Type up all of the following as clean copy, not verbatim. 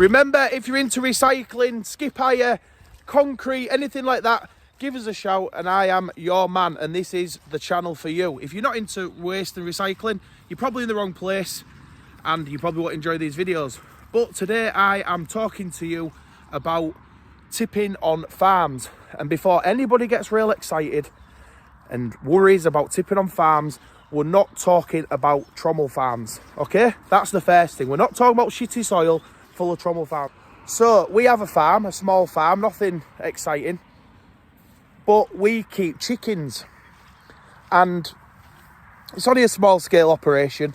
Remember, if you're into recycling, skip hire, concrete, anything like that, give us a shout and I am your man, and this is the channel for you. If you're not into waste and recycling, you're probably in the wrong place and you probably won't enjoy these videos. But today I am talking to you about tipping on farms. And before anybody gets real excited and worries about tipping on farms, we're not talking about trommel farms, okay? That's the first thing. We're not talking about shitty soil full of trommel farms. So we have a farm, a small farm, nothing exciting, but we keep chickens, and it's only a small scale operation,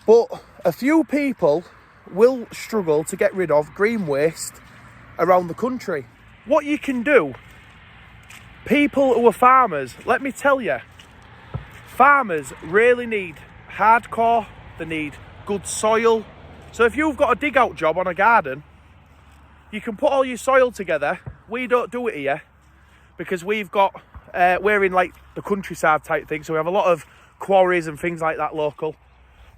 but a few people will struggle to get rid of green waste around the country. What you can do, people who are farmers, let me tell you, farmers really need hardcore, they need good soil. So if you've got a dig out job on a garden, you can put all your soil together. We don't do it here because we've got, we're in like the countryside type thing, so we have a lot of quarries and things like that local.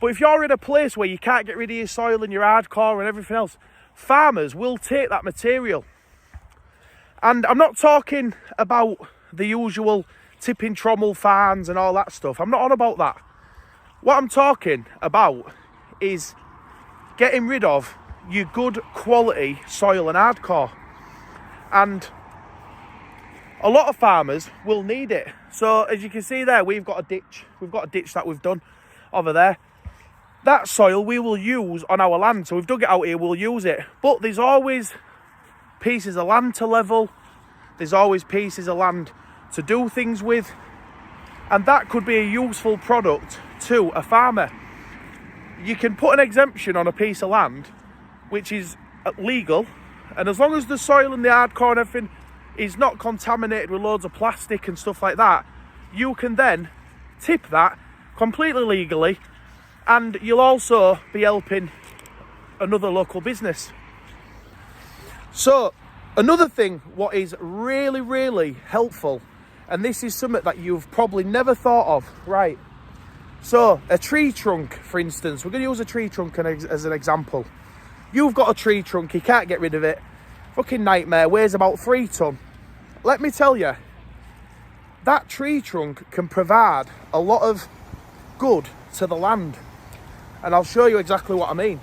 But if you're in a place where you can't get rid of your soil and your hardcore and everything else, farmers will take that material. And I'm not talking about the usual tipping trommel farms and all that stuff. I'm not on about that. What I'm talking about is getting rid of your good quality soil and hardcore. And a lot of farmers will need it. So as you can see there, we've got a ditch. We've got a ditch that we've done over there. That soil we will use on our land. So we've dug it out here, we'll use it. But there's always pieces of land to level. There's always pieces of land to do things with. And that could be a useful product to a farmer. You can put an exemption on a piece of land, which is legal. And as long as the soil and the hardcore and everything is not contaminated with loads of plastic and stuff like that, you can then tip that completely legally, and you'll also be helping another local business. So another thing what is really, really helpful, and this is something that you've probably never thought of, right? So a tree trunk, for instance, we're going to use a tree trunk as an example. You've got a tree trunk, you can't get rid of it, fucking nightmare, weighs about 3 ton. Let me tell you, that tree trunk can provide a lot of good to the land. And I'll show you exactly what I mean.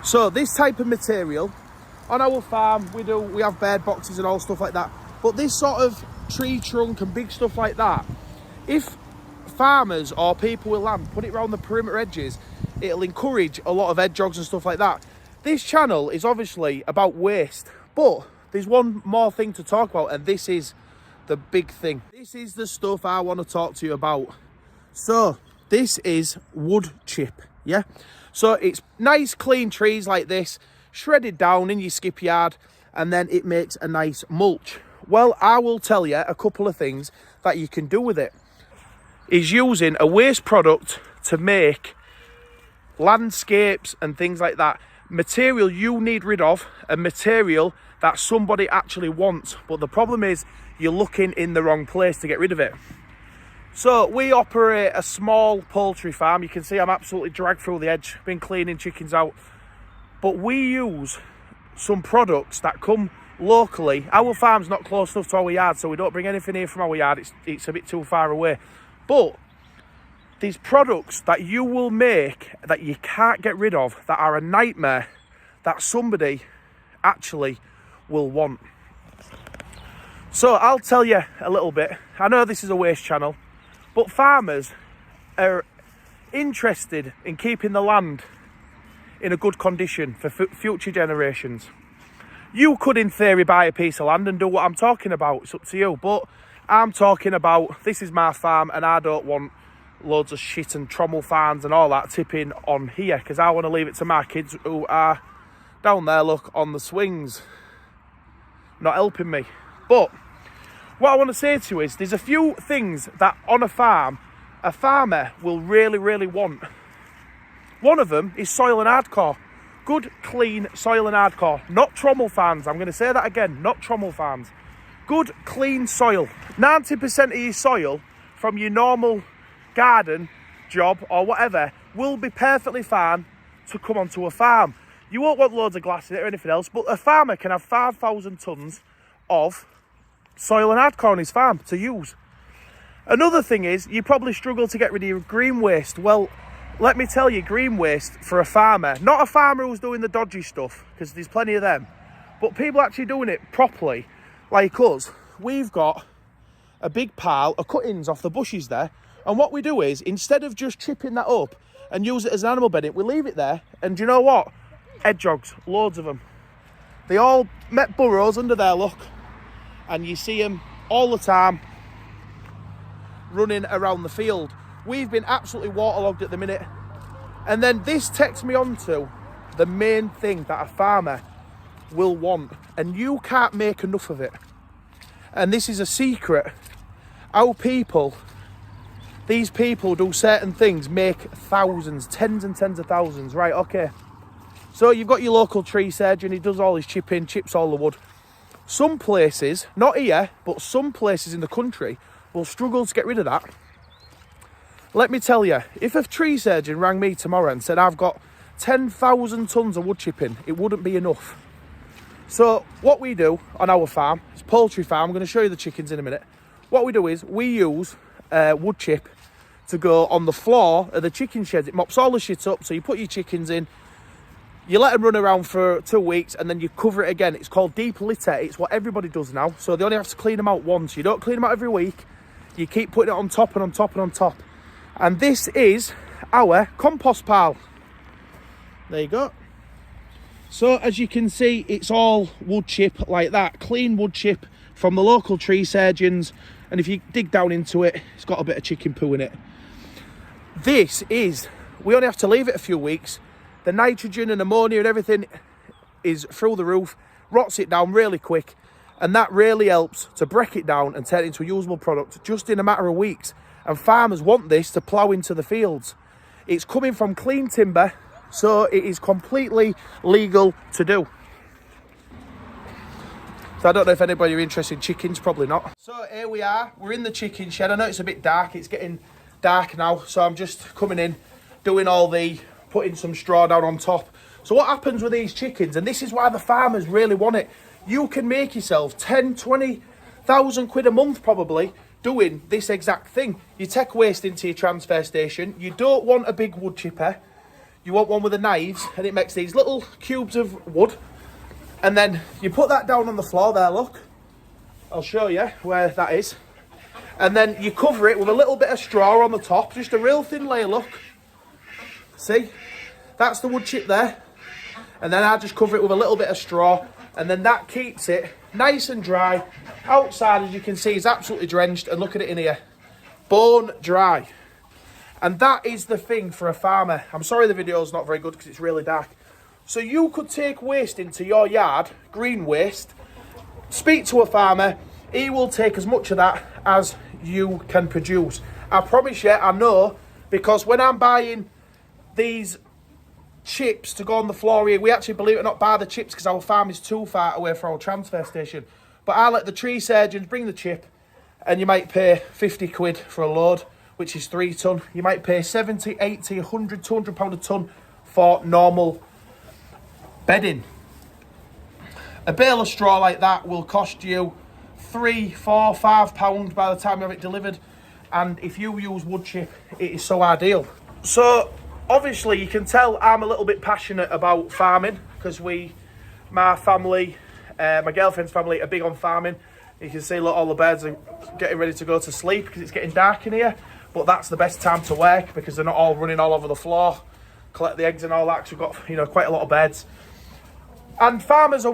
So this type of material, on our farm, we have bird boxes and all stuff like that. But this sort of tree trunk and big stuff like that, if farmers or people with land put it around the perimeter edges, it'll encourage a lot of hedgehogs and stuff like that. This channel is obviously about waste, but there's one more thing to talk about, and this is the big thing. This is the stuff I want to talk to you about. So this is wood chip, yeah? So it's nice clean trees like this, shredded down in your skip yard, and then it makes a nice mulch. Well, I will tell you a couple of things that you can do with it. Is using a waste product to make landscapes and things like that. Material you need rid of, and material that somebody actually wants. But the problem is you're looking in the wrong place to get rid of it. So we operate a small poultry farm. You can see I'm absolutely dragged through the edge, been cleaning chickens out. But we use some products that come locally. Our farm's not close enough to our yard, so we don't bring anything here from our yard. It's a bit too far away. But these products that you will make that you can't get rid of, that are a nightmare, that somebody actually will want. So I'll tell you a little bit. I know this is a waste channel, but farmers are interested in keeping the land in a good condition for future generations. You could, in theory, buy a piece of land and do what I'm talking about. It's up to you. But I'm talking about, this is my farm, and I don't want loads of shit and trommel farms and all that tipping on here, because I want to leave it to my kids who are down there, look, on the swings, not helping me. But what I want to say to you is there's a few things that on a farm, a farmer will really, really want. One of them is soil and hardcore. Good, clean soil and hardcore. Not trommel farms. I'm going to say that again. Not trommel farms. Good, clean soil. 90% of your soil from your normal garden job or whatever will be perfectly fine to come onto a farm. You won't want loads of glass in it or anything else, but a farmer can have 5,000 tonnes of soil and hardcore on his farm to use. Another thing is, you probably struggle to get rid of your green waste. Well, let me tell you, green waste for a farmer, not a farmer who's doing the dodgy stuff, because there's plenty of them, but people actually doing it properly, like us. We've got a big pile of cuttings off the bushes there, and what we do is, instead of just chipping that up and use it as an animal bedding, we leave it there, and do you know what? Hedgehogs, loads of them. They all met burrows under there, look, and you see them all the time running around the field. We've been absolutely waterlogged at the minute. And then this takes me on to the main thing that a farmer will want, and you can't make enough of it. And this is a secret. How these people do certain things, make thousands, tens and tens of thousands. Right, okay. So you've got your local tree surgeon, he does all his chipping, chips all the wood. Some places, not here, but some places in the country will struggle to get rid of that. Let me tell you, if a tree surgeon rang me tomorrow and said, I've got 10,000 tonnes of wood chipping, it wouldn't be enough. So what we do on our farm, it's a poultry farm, I'm going to show you the chickens in a minute. What we do is we use wood chip to go on the floor of the chicken sheds. It mops all the shit up, so you put your chickens in, you let them run around for 2 weeks, and then you cover it again. It's called deep litter. It's what everybody does now. So they only have to clean them out once. You don't clean them out every week. You keep putting it on top and on top and on top. And this is our compost pile. There you go. So as you can see, it's all wood chip like that. Clean wood chip from the local tree surgeons. And if you dig down into it, it's got a bit of chicken poo in it. This is, we only have to leave it a few weeks. The nitrogen and ammonia and everything is through the roof, rots it down really quick, and that really helps to break it down and turn it into a usable product just in a matter of weeks. And farmers want this to plough into the fields. It's coming from clean timber, so it is completely legal to do. So I don't know if anybody are interested in chickens, probably not. So here we are, we're in the chicken shed. I know it's a bit dark, it's getting dark now, so I'm just coming in, doing all the putting some straw down on top. So what happens with these chickens, and this is why the farmers really want it, you can make yourself 10, 20,000 quid a month probably doing this exact thing. You take waste into your transfer station, you don't want a big wood chipper, you want one with the knives, and it makes these little cubes of wood, and then you put that down on the floor there, look. I'll show you where that is. And then you cover it with a little bit of straw on the top, just a real thin layer, look. See? That's the wood chip there, and then I just cover it with a little bit of straw, and then that keeps it nice and dry. Outside, as you can see, is absolutely drenched, and look at it in here, bone dry. And that is the thing for a farmer. I'm sorry the video's not very good because it's really dark. So you could take waste into your yard, green waste, speak to a farmer, he will take as much of that as you can produce. I promise you, I know, because when I'm buying these chips to go on the floor here, we actually, believe it or not, buy the chips because our farm is too far away from our transfer station. But I let the tree surgeons bring the chip, and you might pay 50 quid for a load, which is 3 tonne. You might pay 70, 80, 100, 200 pound a tonne for normal bedding. A bale of straw like that will cost you 3, 4, 5 pound by the time you have it delivered. And if you use wood chip, it is so ideal. So obviously you can tell I'm a little bit passionate about farming because my family, my girlfriend's family are big on farming. You can see, look, all the birds are getting ready to go to sleep because it's getting dark in here. But that's the best time to work because they're not all running all over the floor, collect the eggs and all that, because we've got, you know, quite a lot of birds. And farmers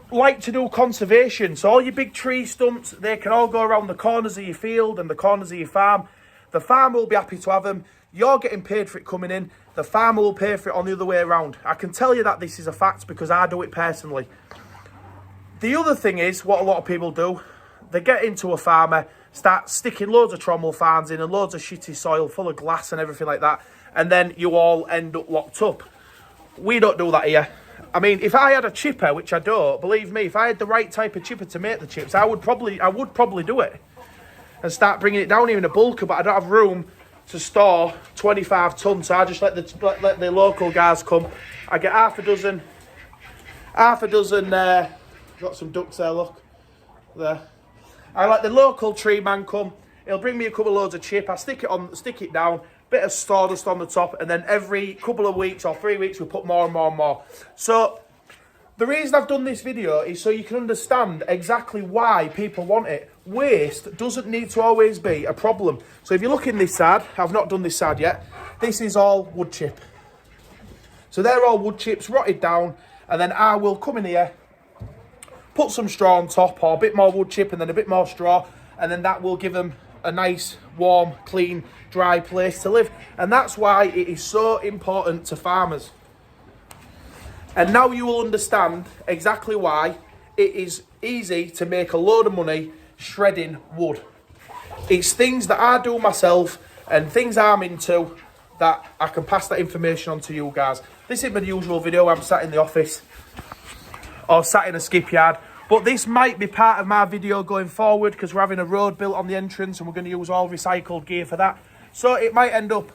like to do conservation. So all your big tree stumps, they can all go around the corners of your field and the corners of your farm. The farmer will be happy to have them. You're getting paid for it coming in. The farmer will pay for it on the other way around. I can tell you that this is a fact because I do it personally. The other thing is, what a lot of people do, they get into a farmer, start sticking loads of trommel fans in and loads of shitty soil full of glass and everything like that, and then you all end up locked up. We don't do that here. I mean, if I had a chipper, which I don't, believe me, if I had the right type of chipper to make the chips, I would probably do it and start bringing it down here in a bulker, but I don't have room to store 25 tonnes. So I just let the local guys come. I get half a dozen, got some ducks there, look, there. I let the local tree man come. He'll bring me a couple of loads of chip. I stick it down, bit of sawdust on the top, and then every couple of weeks or 3 weeks we put more and more and more. So the reason I've done this video is so you can understand exactly why people want it. Waste doesn't need to always be a problem. So if you look in this side, I've not done this side yet, this is all wood chip. So they're all wood chips rotted down, and then I will come in here, put some straw on top, or a bit more wood chip and then a bit more straw, and then that will give them a nice, warm, clean, dry place to live. And that's why it is so important to farmers. And now you will understand exactly why it is easy to make a load of money shredding wood. It's things that I do myself and things I'm into that I can pass that information on to you guys. This isn't my usual video. I'm sat in the office or sat in a skipyard. But this might be part of my video going forward because we're having a road built on the entrance and we're going to use all recycled gear for that. So it might end up,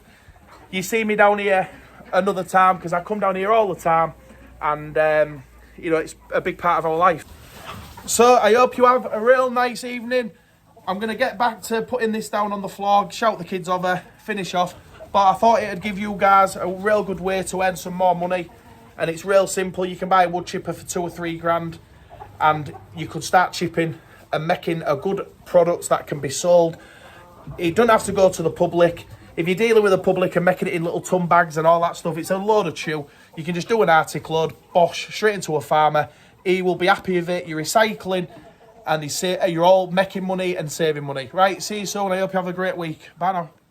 you see me down here another time because I come down here all the time and, you know, it's a big part of our life. So I hope you have a real nice evening. I'm going to get back to putting this down on the floor, shout the kids over, finish off. But I thought it'd give you guys a real good way to earn some more money. And it's real simple. You can buy a wood chipper for 2 or 3 grand. And you could start chipping and making a good product that can be sold. It doesn't have to go to the public. If you're dealing with the public and making it in little ton bags and all that stuff, it's a load of chew. You can just do an artic load, bosh, straight into a farmer. He will be happy with it. You're recycling and you're all making money and saving money. Right, see you soon. I hope you have a great week. Bye now.